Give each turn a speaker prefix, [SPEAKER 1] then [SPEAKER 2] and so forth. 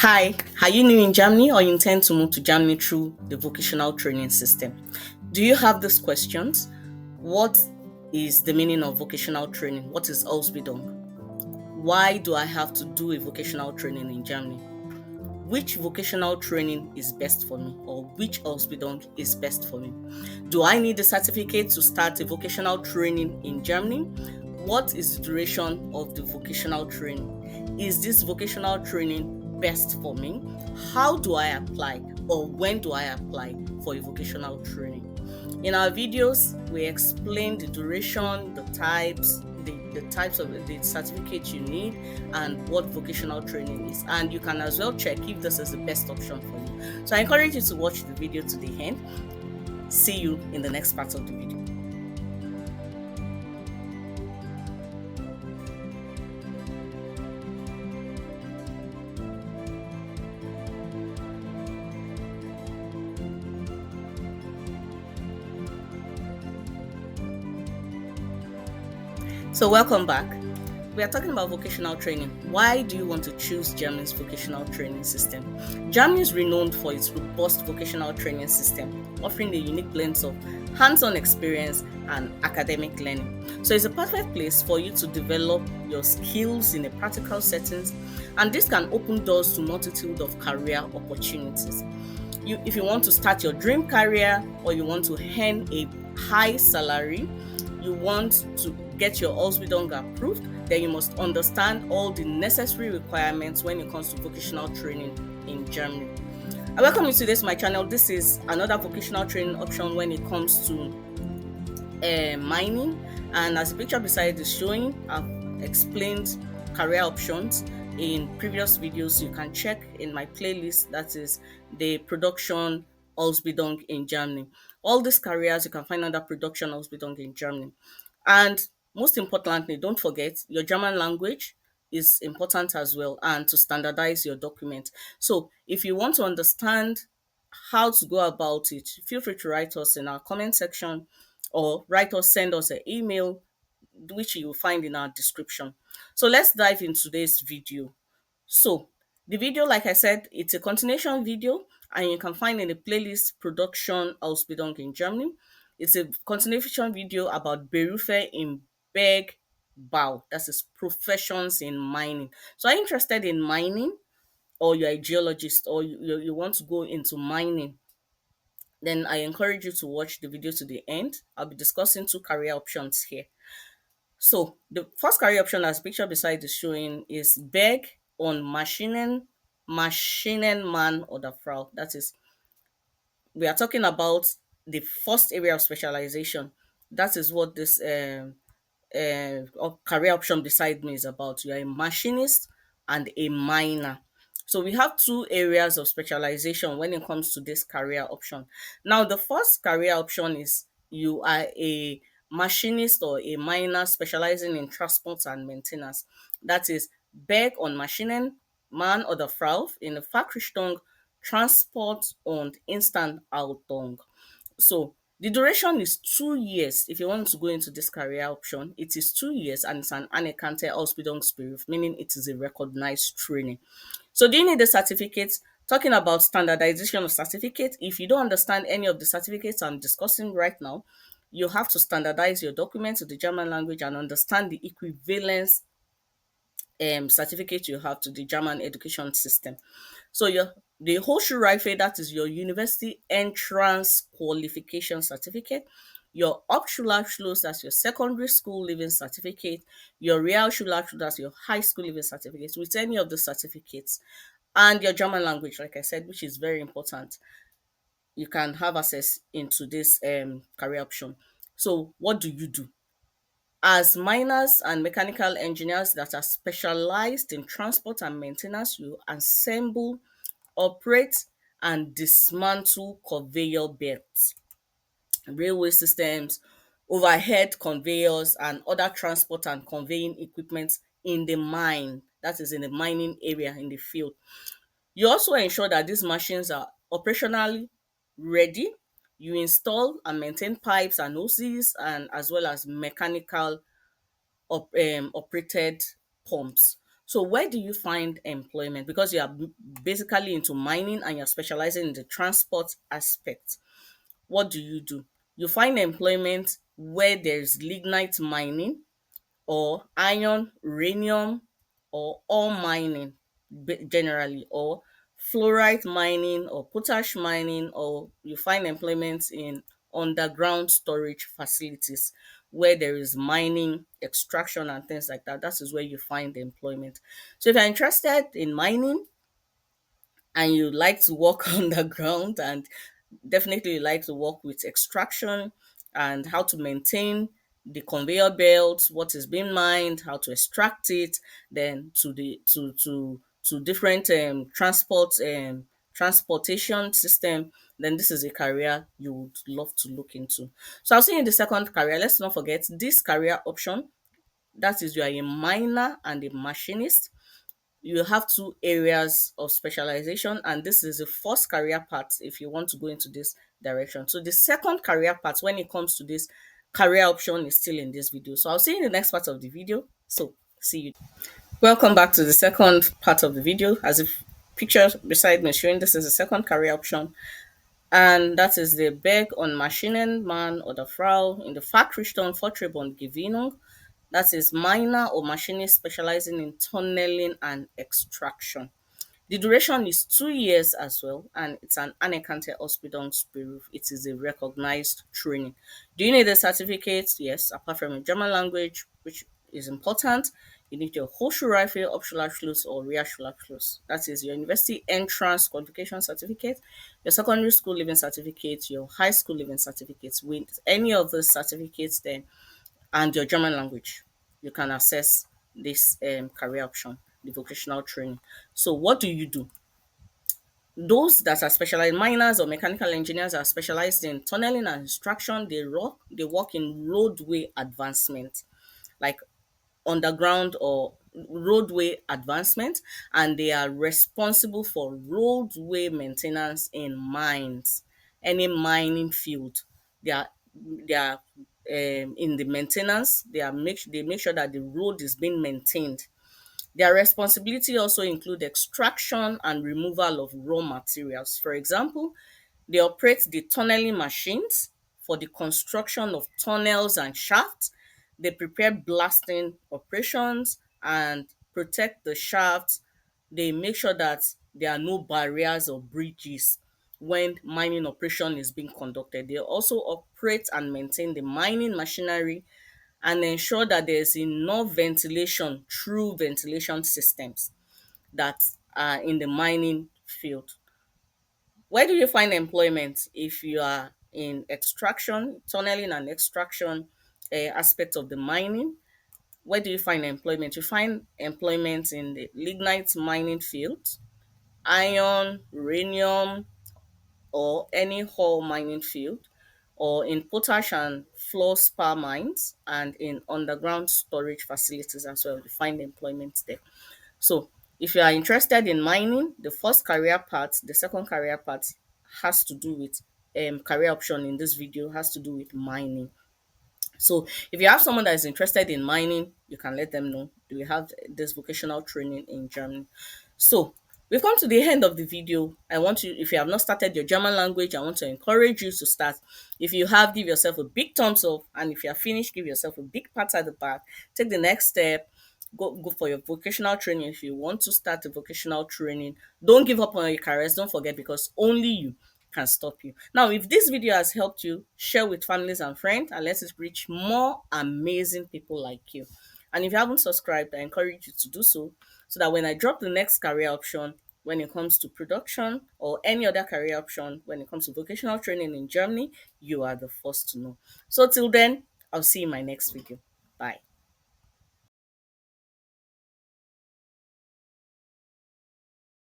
[SPEAKER 1] Hi, are you new in Germany or you intend to move to Germany through the vocational training system? Do you have these questions? What is the meaning of vocational training? What is Ausbildung? Why do I have to do a vocational training in Germany? Which vocational training is best for me, or which Ausbildung is best for me? Do I need a certificate to start a vocational training in Germany? What is the duration of the vocational training? Is this vocational training best for me? How do I apply, or when do I apply for a vocational training? In our videos, we explain the duration, the types of the certificate you need, and what vocational training is. And you can as well check if this is the best option for you. So I encourage you to watch the video to the end. See you in the next part of the video. So welcome back. We are talking about vocational training. Why do you want to choose Germany's vocational training system? Germany is renowned for its robust vocational training system, offering a unique blend of hands-on experience and academic learning. So it's a perfect place for you to develop your skills in a practical settings, and this can open doors to multitude of career opportunities. If you want to start your dream career, or you want to earn a high salary, you want to get your Ausbildung approved, then you must understand all the necessary requirements when it comes to vocational training in Germany. I welcome you to my channel. This is another vocational training option when it comes to mining, and as the picture beside is showing, I've explained career options in previous videos. You can check in my playlist, that is the production Ausbildung in Germany. All these careers you can find under production Ausbildung in Germany. And most importantly, don't forget your German language is important as well, and to standardize your document. So if you want to understand how to go about it, feel free to write us in our comment section, or send us an email, which you will find in our description. So let's dive into today's video. So the video, like I said, it's a continuation video, and you can find in the playlist Production Ausbildung in Germany. It's a continuation video about Berufe in Bergbau, that is professions in mining. So are you interested in mining, or you're a geologist, or you want to go into mining? Then I encourage you to watch the video to the end. I'll be discussing two career options here. So the first career option, as picture beside is showing, is Berg on Maschinenmann oder Frau. That is, we are talking about the first area of specialization. That is what this career option beside me is about. You are a machinist and a miner. So we have two areas of specialization when it comes to this career option. Now, the first career option is you are a machinist or a miner specializing in transport and maintenance. That is Berg on Maschinen, Mann oder Frau in the Fachrichtung Transport und Instandhaltung. So the duration is 2 years. If you want to go into this career option, it is 2 years, and it's an anerkannte Ausbildungsberuf, meaning it is a recognized training. So do you need a certificate? Talking about standardization of certificates, if you don't understand any of the certificates I'm discussing right now, you have to standardize your documents to the German language and understand the equivalence certificate you have to the German education system. So the Hochschulreife, that is your university entrance qualification certificate, your Hauptschulabschluss, that's your secondary school living certificate, your Realschulabschluss, that's your high school living certificate, with any of the certificates, and your German language, like I said, which is very important. You can have access into this career option. So what do you do? As miners and mechanical engineers that are specialized in transport and maintenance, you assemble, operate, and dismantle conveyor belts, railway systems, overhead conveyors, and other transport and conveying equipment in the mine, that is in the mining area in the field. You also ensure that these machines are operationally ready. You install and maintain pipes and hoses, and as well as mechanical operated pumps. So where do you find employment? Because you are basically into mining and you're specializing in the transport aspect. What do? You find employment where there's lignite mining or iron, uranium, or ore mining generally, or fluorite mining or potash mining, or you find employment in underground storage facilities where there is mining, extraction, and things like that. That is where you find employment. So if you're interested in mining, and you like to work underground, and definitely you like to work with extraction and how to maintain the conveyor belt, what is being mined, how to extract it, then to different transportation system, then this is a career you would love to look into. So I'll see you in the second career. Let's not forget this career option, that is you are a miner and a machinist. You have two areas of specialization, and this is the first career path if you want to go into this direction. So the second career path when it comes to this career option is still in this video. So I'll see you in the next part of the video. So see you. Welcome back to the second part of the video. As if picture beside me showing, this is the second career option, and that is the Berg on Maschinen Mann oder Frau in the Fachrichtung Vortrieb und Gewinnung. That is miner or machinist specializing in tunneling and extraction. The duration is 2 years as well, and it's an anerkannte Ausbildungsberuf. It is a recognized training. Do you need a certificate? Yes, apart from your German language, which is important, you need your Hochschulreife, Hauptschulabschluss, or Realschulabschluss. That is your university entrance qualification certificate, your secondary school living certificate, your high school living certificate. With any of those certificates, then and your German language, you can access this career option, the vocational training. So, what do? Those that are specialized miners or mechanical engineers are specialized in tunneling and extraction. They work in roadway advancement, like underground or roadway advancement, and they are responsible for roadway maintenance in mines, any mining field. They are in the maintenance. They make sure that the road is being maintained. Their responsibility also include extraction and removal of raw materials. For example, they operate the tunneling machines for the construction of tunnels and shafts. They prepare blasting operations and protect the shafts. They make sure that there are no barriers or bridges when mining operation is being conducted. They also operate and maintain the mining machinery and ensure that there is enough ventilation through ventilation systems that are in the mining field. Where do you find employment if you are in extraction, tunneling and extraction aspect of the mining? Where do you find employment? You find employment in the lignite mining field, iron, uranium, or any ore mining field, or in potash and fluorspar mines, and in underground storage facilities as well. You find employment there. So if you are interested in mining, the first career path, the second career path has to do with career option in this video has to do with mining. So if you have someone that is interested in mining, you can let them know. We have this vocational training in Germany. So we've come to the end of the video. I want you, if you have not started your German language, I want to encourage you to start. If you have, give yourself a big thumbs up. And if you are finished, give yourself a big pat at the back. Take the next step. Go for your vocational training. If you want to start a vocational training, don't give up on your careers. Don't forget, because only you can stop you. Now, if this video has helped you, share with families and friends, and let us reach more amazing people like you. And if you haven't subscribed, I encourage you to do so, so that when I drop the next career option, when it comes to production or any other career option, when it comes to vocational training in Germany, you are the first to know. So till then, I'll see you in my next video. Bye.